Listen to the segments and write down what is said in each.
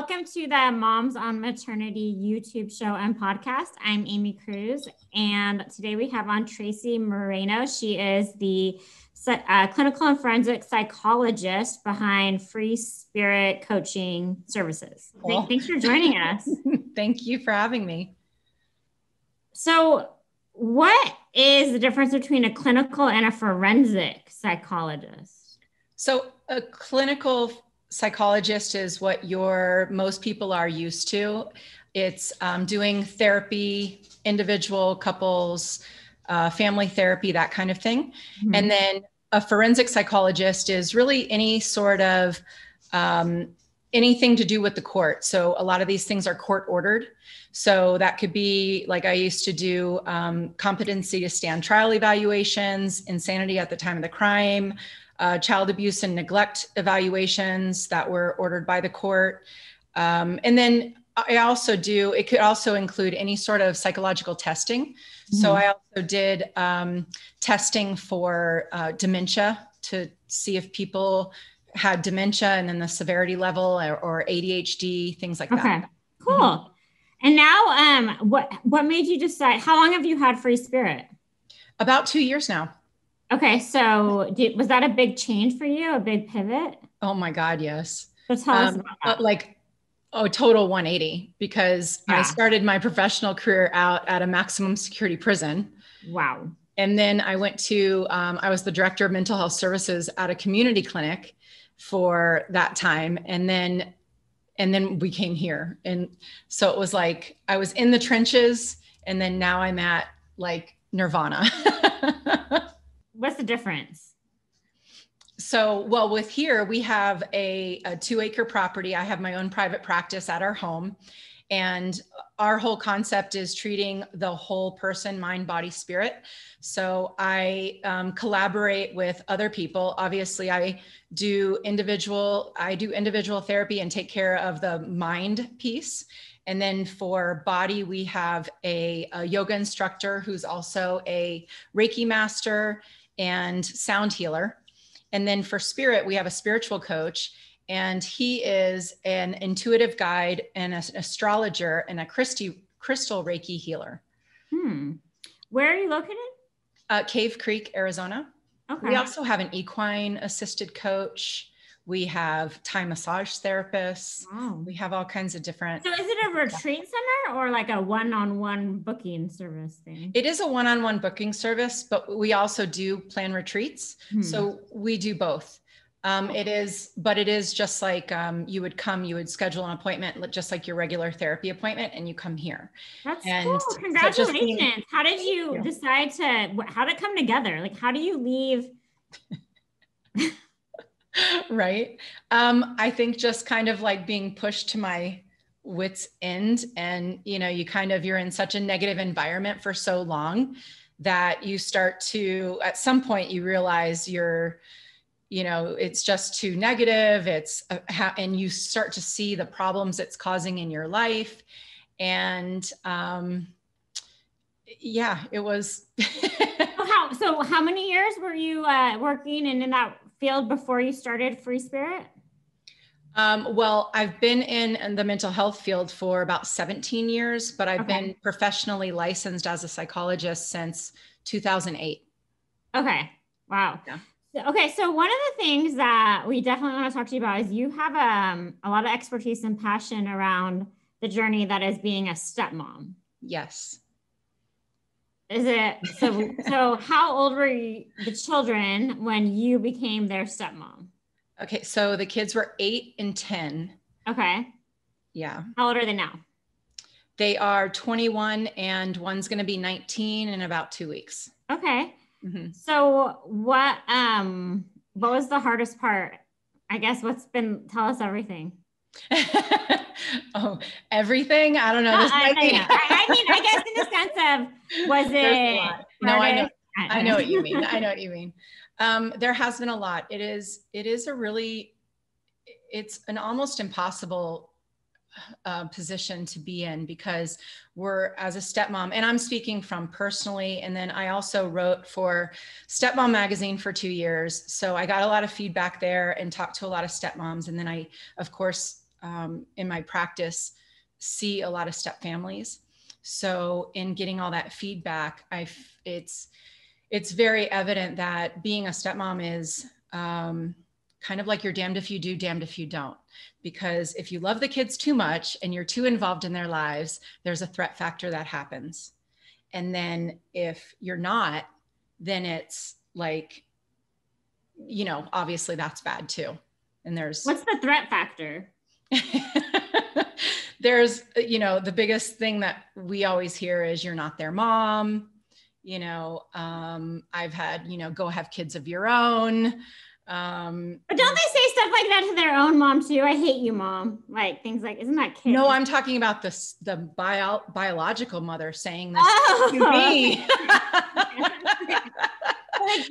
welcome to the Moms on Maternity YouTube show and podcast. I'm Aimee Cruz, and today we have on Traci Moreno. She is the clinical and forensic psychologist behind Free Spirit Coaching Services. Thanks for joining us. Thank you for having me. So, what is the difference between a clinical and a forensic psychologist? So, a clinical psychologist is what most people are used to. It's doing therapy, individual, couples, family therapy, that kind of thing. Mm-hmm. And then a forensic psychologist is really any sort of anything to do with the court. So a lot of these things are court ordered. So that could be like I used to do competency to stand trial evaluations, insanity at the time of the crime, child abuse and neglect evaluations that were ordered by the court. And then I also it could also include any sort of psychological testing. Mm-hmm. So I also did testing for dementia to see if people had dementia and then the severity level or ADHD, things like that. Okay, cool. Mm-hmm. And now what made you decide, how long have you had Free Spirit? About 2 years now. Okay, so was that a big change for you, a big pivot? Oh my God, yes. So tell us about that. Total 180, because I started my professional career out at a maximum security prison. Wow. And then I went to, I was the director of mental health services at a community clinic for that time. And then we came here. And so it was like, I was in the trenches, and then now I'm at like nirvana. What's the difference? So, well, with here, we have a 2-acre property. I have my own private practice at our home. And our whole concept is treating the whole person, mind, body, spirit. So I collaborate with other people. Obviously, I do individual therapy and take care of the mind piece. And then for body, we have a yoga instructor who's also a Reiki master and sound healer. And then for spirit, we have a spiritual coach, and he is an intuitive guide and an astrologer and a crystal Reiki healer. Where are you located? Cave Creek, Arizona. Okay. We also have an equine assisted coach. We have Thai massage therapists. Wow. We have all kinds of different. So is it a retreat center or like a one-on-one booking service thing? It is a one-on-one booking service, but we also do plan retreats. So we do both. It is just like you would schedule an appointment, just like your regular therapy appointment, and you come here. That's cool. Congratulations. How did you decide how did it come together? Like, how do you leave? Right. I think just kind of like being pushed to my wit's end, and, you're in such a negative environment for so long that you start to, at some point you realize it's just too negative. And you start to see the problems it's causing in your life. And it was. So how many years were you working in that field before you started Free Spirit? Well, I've been in the mental health field for about 17 years, but I've been professionally licensed as a psychologist since 2008. Okay. Wow. Yeah. Okay. So one of the things that we definitely want to talk to you about is you have a lot of expertise and passion around the journey that is being a stepmom. Yes. Is it so how old were the children when you became their stepmom? Okay, so the kids were 8 and 10. Okay. Yeah. How old are they now? They are 21, and one's going to be 19 in about 2 weeks. Okay. Mm-hmm. So what was the hardest part? I guess tell us everything. Oh, everything? I don't know. I guess in the sense of, was it? No, I know what you mean. I know what you mean. There has been a lot. It's an almost impossible position to be in, because we're, as a stepmom, and I'm speaking from personally, and then I also wrote for StepMom magazine for 2 years. So I got a lot of feedback there and talked to a lot of stepmoms. And then I, of course, in my practice see a lot of step families. So in getting all that feedback, it's very evident that being a stepmom is kind of like you're damned if you do, damned if you don't. Because if you love the kids too much and you're too involved in their lives, there's a threat factor that happens. And then if you're not, then it's like, you know, obviously that's bad too. And what's the threat factor? There's, you know, the biggest thing that we always hear is you're not their mom. You know, I've had, you know, go have kids of your own. But don't they say stuff like that to their own mom too? I hate you, mom. Like things like, isn't that kid? No, I'm talking about the biological mother saying this to me.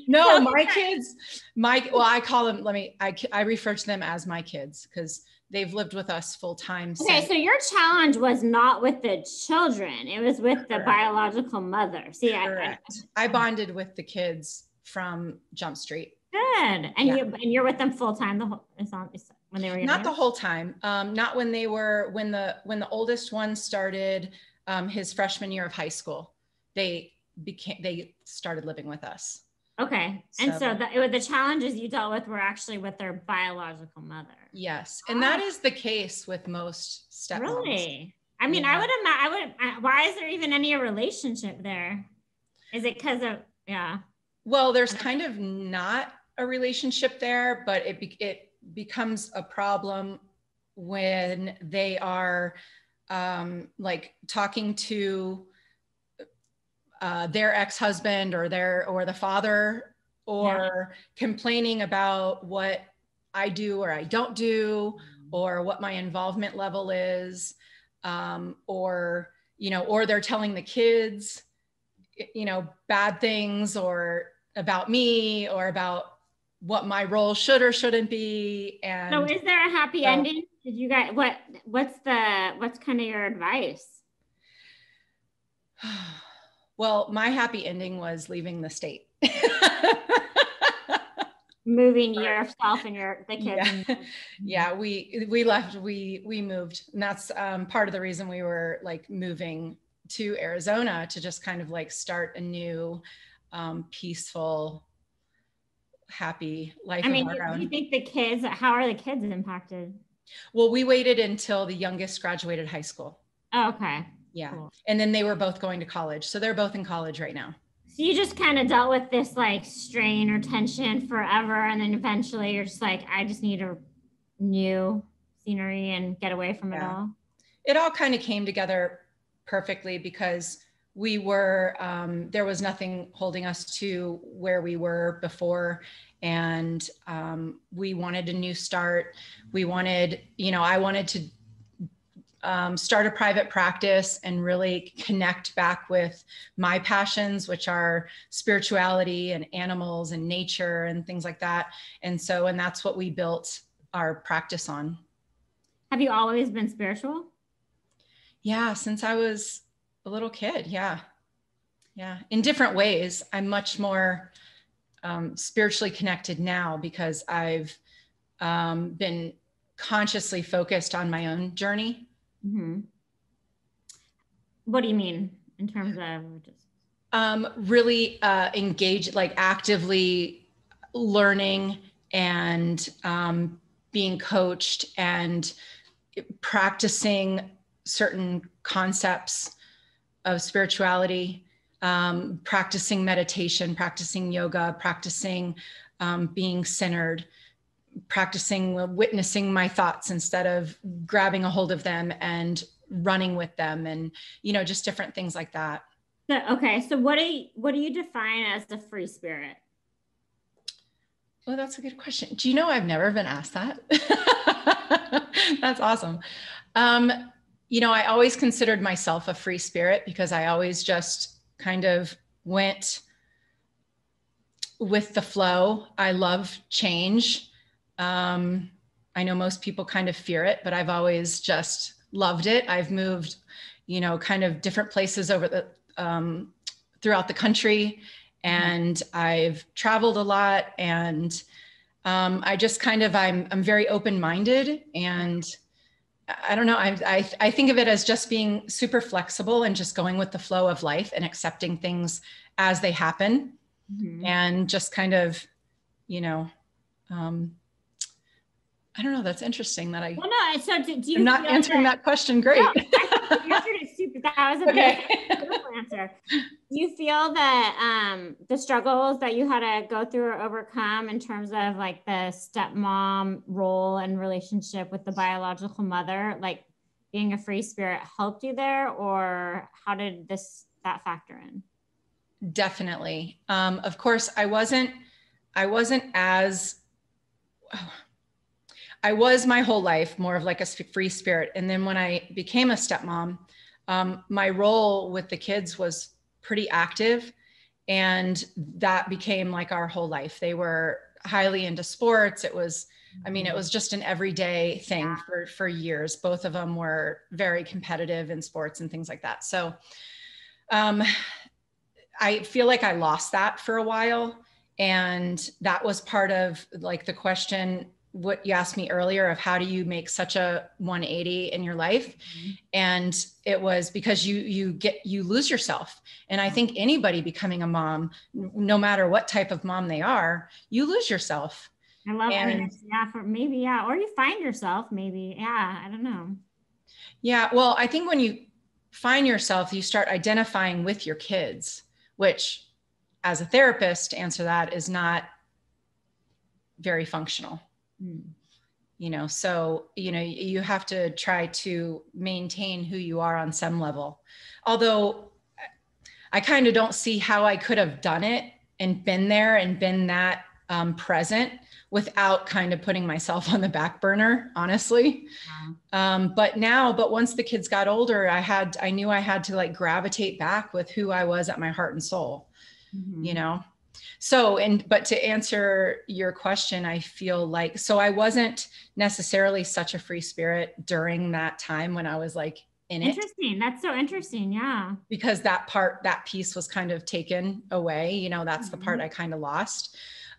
No, my kids, well, I call them, I refer to them as my kids because they've lived with us full time. Okay, so your challenge was not with the children. It was with the biological mother. See, I bonded with the kids from Jump Street. Good. And you're with them full time when they were not the whole time. Not when they were when the oldest one started his freshman year of high school. They started living with us. Okay. And so the challenges you dealt with were actually with their biological mother. Yes. And that is the case with most stepmoms. Really? I mean, yeah. Why is there even any relationship there? Is it because of, yeah. Well, there's kind of not a relationship there, but it becomes a problem when they are like talking to their ex-husband or the father, or complaining about what I do or I don't do, or what my involvement level is, or, you know, or they're telling the kids, you know, bad things or about me or about what my role should or shouldn't be. And so is there a happy ending? Did you guys, what's kind of your advice? Well, my happy ending was leaving the state. Moving yourself and the kids. Yeah, we left, we moved. And that's part of the reason we were like moving to Arizona, to just kind of like start a new peaceful, happy life. I mean, do you think how are the kids impacted? Well, we waited until the youngest graduated high school. Oh, okay. Yeah. Cool. And then they were both going to college. So they're both in college right now. So you just kind of dealt with this like strain or tension forever. And then eventually you're just like, I just need a new scenery and get away from it all. It all kind of came together perfectly because we were, there was nothing holding us to where we were before. And we wanted a new start. We wanted, you know, I wanted to start a private practice and really connect back with my passions, which are spirituality and animals and nature and things like that. And that's what we built our practice on. Have you always been spiritual? Yeah, since I was a little kid. Yeah. Yeah. In different ways. I'm much more spiritually connected now because I've been consciously focused on my own journey. Mm-hmm. What do you mean in terms of just really engaged, like actively learning and being coached and practicing certain concepts of spirituality, practicing meditation, practicing yoga, practicing being centered, practicing witnessing my thoughts instead of grabbing a hold of them and running with them, and, you know, just different things like that. Okay. So what do you define as the free spirit? Well, that's a good question. Do you know, I've never been asked that. That's awesome. You know, I always considered myself a free spirit because I always just kind of went with the flow. I love change. I know most people kind of fear it, but I've always just loved it. I've moved, you know, kind of different places throughout the country, and I've traveled a lot, and I just kind of, I'm very open-minded, and I don't know. I think of it as just being super flexible and just going with the flow of life and accepting things as they happen, and just kind of, you know, I don't know. That's interesting that well, no. So do you I'm not answering that question great. No, I think you answered it super. That was a beautiful answer. Do you feel that the struggles that you had to go through or overcome in terms of like the stepmom role and relationship with the biological mother, like being a free spirit, helped you there, or how did that factor in? Definitely. Of course, I wasn't as, I was my whole life more of like a free spirit. And then when I became a stepmom, my role with the kids was pretty active, and that became like our whole life. They were highly into sports. It was, I mean, it was just an everyday thing for years. Both of them were very competitive in sports and things like that. So I feel like I lost that for a while. And that was part of like the question, what you asked me earlier, of how do you make such a 180 in your life? And it was because you lose yourself. And I think anybody becoming a mom, no matter what type of mom they are, you lose yourself. I love it. Yeah, or you find yourself maybe. Yeah, I don't know. Yeah, well, I think when you find yourself, you start identifying with your kids, which as a therapist, to answer that, is not very functional. You know, so, you know, you have to try to maintain who you are on some level. Although I kind of don't see how I could have done it and been there and been that present without kind of putting myself on the back burner, honestly. But once the kids got older, I knew I had to like gravitate back with who I was at my heart and soul, you know? So, but to answer your question, I feel like, so I wasn't necessarily such a free spirit during that time when I was like in it. Interesting. That's so interesting. Yeah. Because that piece was kind of taken away, you know, that's the part I kind of lost.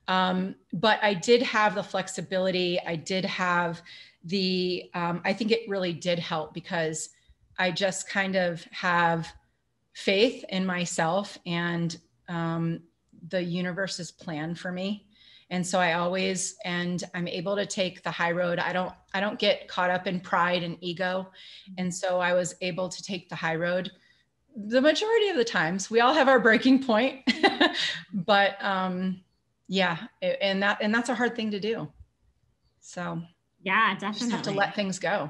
But I did have the flexibility. I did have I think it really did help because I just kind of have faith in myself and the universe's plan for me. And so I'm able to take the high road. I don't get caught up in pride and ego. And so I was able to take the high road the majority of the times. We all have our breaking point, but yeah. And that's a hard thing to do. So yeah, definitely. You just have to let things go.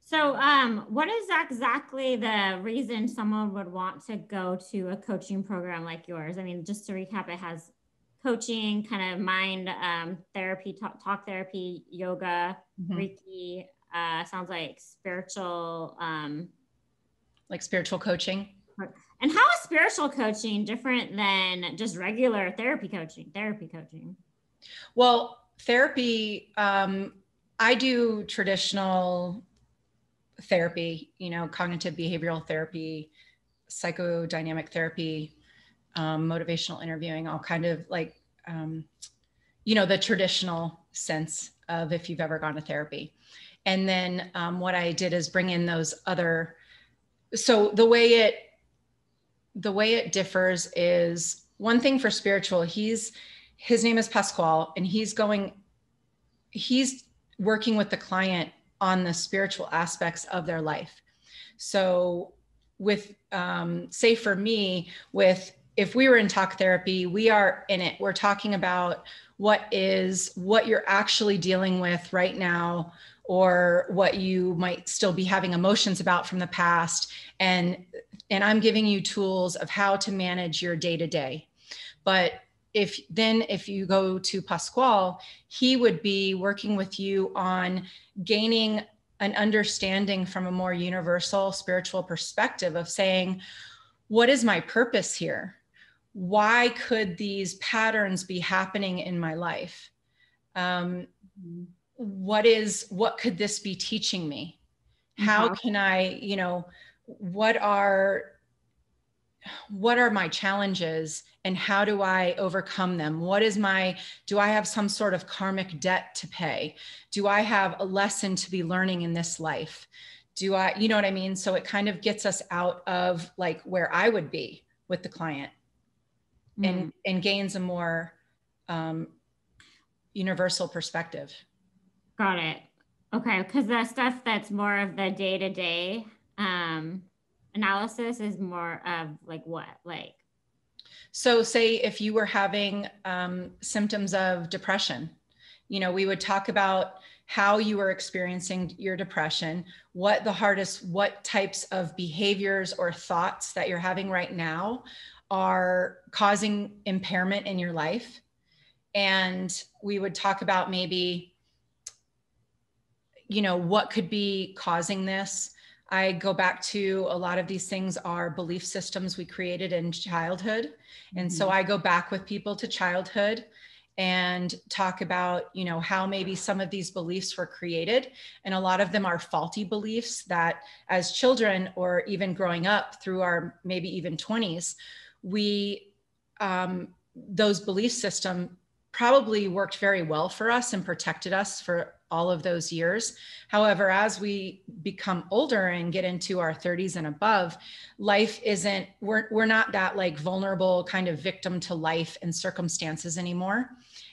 So what is exactly the reason someone would want to go to a coaching program like yours? I mean, just to recap, it has coaching, kind of mind therapy, talk therapy, yoga, Reiki, sounds like spiritual. Like spiritual coaching. And how is spiritual coaching different than just regular therapy coaching? Well, therapy, I do traditional therapy, you know, cognitive behavioral therapy, psychodynamic therapy, motivational interviewing, all kind of like, you know, the traditional sense of if you've ever gone to therapy. And then what I did is bring in those other, so the way it differs is one thing for spiritual, his name is Pasquale, and he's working with the client on the spiritual aspects of their life. So with, say for me, if we were in talk therapy, we are in it. We're talking about what you're actually dealing with right now, or what you might still be having emotions about from the past. And I'm giving you tools of how to manage your day-to-day. But if you go to Pasquale, he would be working with you on gaining an understanding from a more universal spiritual perspective of saying, what is my purpose here? Why could these patterns be happening in my life? What could this be teaching me? How can I, you know, what are my challenges, and how do I overcome them? Do I have some sort of karmic debt to pay? Do I have a lesson to be learning in this life? You know what I mean? So it kind of gets us out of like where I would be with the client and gains a more universal perspective. Got it. Okay. Because the stuff that's more of the day-to-day analysis is more of like what? Like, so say if you were having symptoms of depression, we would talk about how you were experiencing your depression, what types of behaviors or thoughts that you're having right now are causing impairment in your life. And we would talk about maybe, what could be causing this. I go back to a lot of these things are belief systems we created in childhood. And so I go back with people to childhood and talk about, how maybe some of these beliefs were created. And a lot of them are faulty beliefs that as children or even growing up through our maybe even 20s, those belief system probably worked very well for us and protected us for all of those years. However, as we become older and get into our 30s and above, we're not that like vulnerable kind of victim to life and circumstances anymore.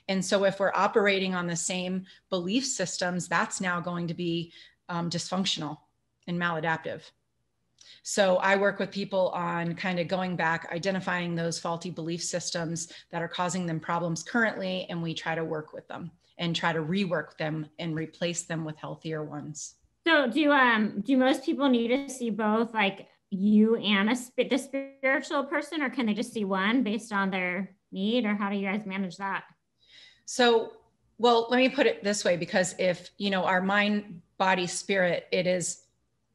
And so if we're operating on the same belief systems, that's now going to be dysfunctional and maladaptive. So I work with people on kind of going back, identifying those faulty belief systems that are causing them problems currently, and we try to work with them and try to rework them and replace them with healthier ones. So do most people need to see both like you and the spiritual person, or can they just see one based on their need, or how do you guys manage that? So, well, let me put it this way, because if, our mind, body, spirit, it is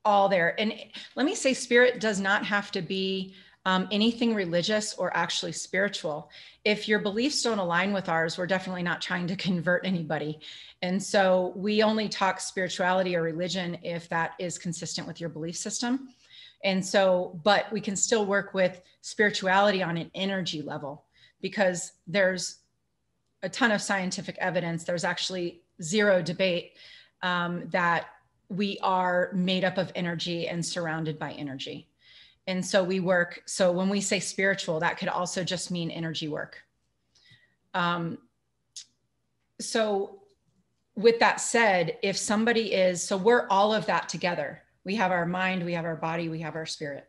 all there. And let me say, spirit does not have to be anything religious or actually spiritual. If your beliefs don't align with ours, we're definitely not trying to convert anybody. And so we only talk spirituality or religion if that is consistent with your belief system. And so, but we can still work with spirituality on an energy level, because there's a ton of scientific evidence. There's actually zero debate that we are made up of energy and surrounded by energy. And so so when we say spiritual, that could also just mean energy work. So with that said, if somebody so we're all of that together. We have our mind, we have our body, we have our spirit.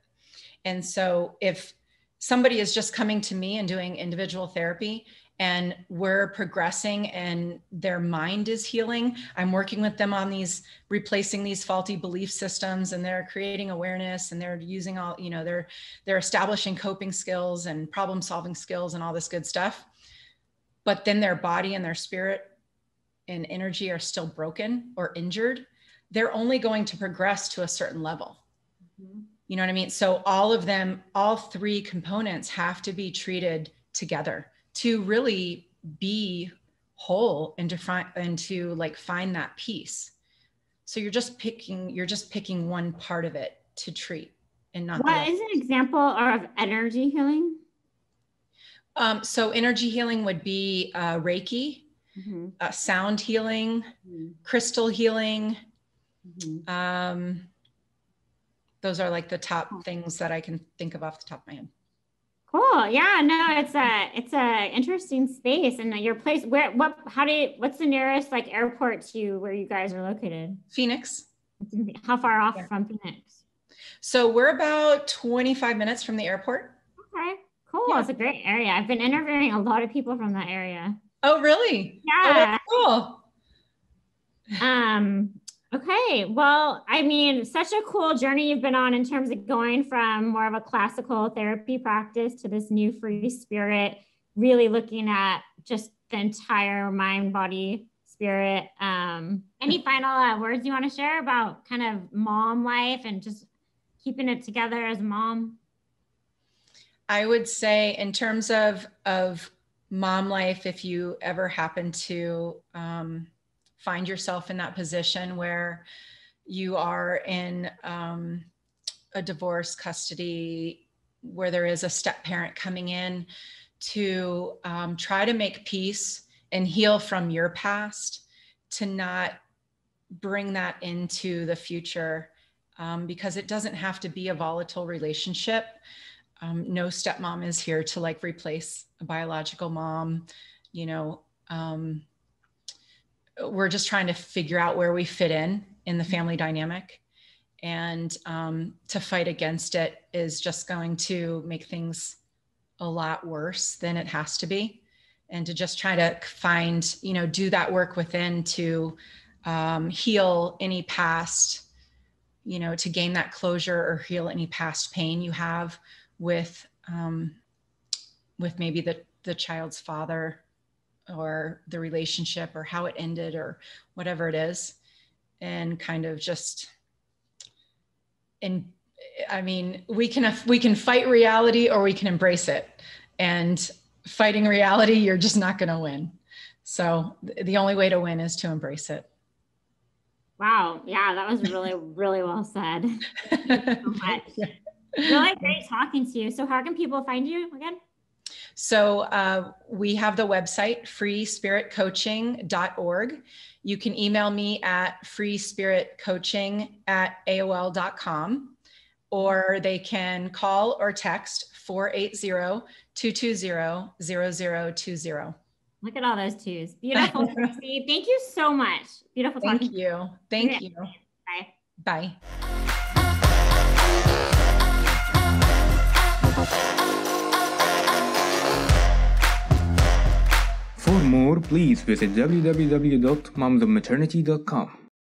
And so if somebody is just coming to me and doing individual therapy, and we're progressing and their mind is healing, I'm working with them on replacing these faulty belief systems, and they're creating awareness, and they're using all, they're establishing coping skills and problem solving skills and all this good stuff. But then their body and their spirit and energy are still broken or injured. They're only going to progress to a certain level. Mm-hmm. You know what I mean? So all three components have to be treated together to really be whole and to like find that peace. So you're just picking one part of it to treat and not. What is an example of energy healing? So energy healing would be Reiki, mm-hmm. Sound healing, mm-hmm. crystal healing. Mm-hmm. Those are like the top things that I can think of off the top of my head. Cool. Yeah, no, it's a interesting space. And your place, what's the nearest like airport to where you guys are located? Phoenix. How far off from Phoenix? So we're about 25 minutes from the airport. Okay, cool. Yeah. It's a great area. I've been interviewing a lot of people from that area. Oh, really? Yeah. Oh, cool. Okay. Well, I mean, such a cool journey you've been on in terms of going from more of a classical therapy practice to this new free spirit, really looking at just the entire mind, body, spirit. Any final words you want to share about kind of mom life and just keeping it together as a mom? I would say in terms of mom life, if you ever happen to find yourself in that position where you are in a divorce, custody, where there is a step parent coming in to try to make peace and heal from your past, to not bring that into the future, because it doesn't have to be a volatile relationship. No stepmom is here to like replace a biological mom. You know, we're just trying to figure out where we fit in the family dynamic. And to fight against it is just going to make things a lot worse than it has to be. And to just try to find, you know, do that work within to heal any past, you know, to gain that closure or heal any past pain you have with maybe the child's father, or the relationship, or how it ended, or whatever it is. And kind of just, I mean, we can fight reality, or we can embrace it. And fighting reality, you're just not going to win. So the only way to win is to embrace it. Wow. Yeah, that was really, really well said. Thank you so much. Really great talking to you. So how can people find you again? So we have the website, freespiritcoaching.org. You can email me at freespiritcoaching@aol.com, or they can call or text 480-220-0020. Look at all those twos. Beautiful, Traci. Thank you so much. Beautiful talking. Thank you. Thank you. Bye. Bye. For more, please visit www.momsofmaternity.com.